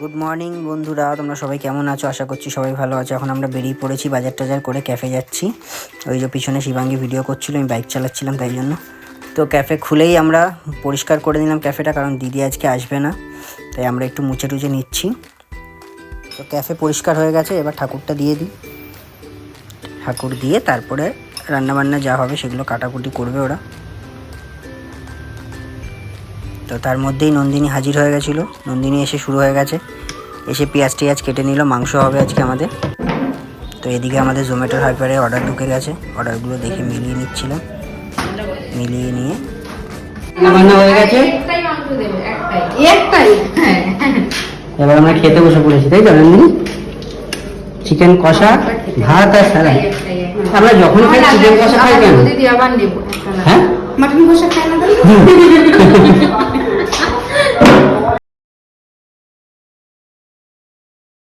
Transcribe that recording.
Good morning বন্ধুরা, তোমরা সবাই কেমন আছো? আশা করছি সবাই ভালো আছো। এখন আমরা বেরিয়ে পড়েছি, বাজার টাজার করে ক্যাফে যাচ্ছি। ওই যে পিছনে শিবাঙ্গী ভিডিও করছিল, আমি বাইক চালাচ্ছিলাম তাই জন্য। তো ক্যাফে খুলেই আমরা পরিষ্কার করে নিলাম ক্যাফেটা, কারণ দিদি আজকে আসবে না, তাই আমরা একটু মুছে টুছে নিচ্ছি। তো ক্যাফে পরিষ্কার হয়ে গেছে, এবার ঠাকুরটা দিয়ে দিই। ঠাকুর দিয়ে তারপরে রান্নাবান্না যা হবে সেগুলো কাটাকুটি করবে ওরা। তো তার মধ্যেই নন্দিনী হাজির হয়ে গেছিলো। নন্দিনী এসে শুরু হয়ে গেছে, এসে পেঁয়াজ টিয়াজ কেটে নিল। মাংস হবে আজকে আমাদের। তো এদিকে আমাদের জোম্যাটোর হাইপারে অর্ডার ঢুকে গেছে, অর্ডারগুলো দেখে মিলিয়ে নিচ্ছিলাম। মিলিয়ে নিয়ে রান্না হয়ে গেছে, এবার আমরা খেতে বসে পড়েছি, তাই তো নন্দিনী? চিকেন কষা, ভাত আর স্যালাড। আমরা যখন খাই চিকেন কষা খাই কেন? দিদি আবার নেব। হ্যাঁ, মাটন কষা খাই না।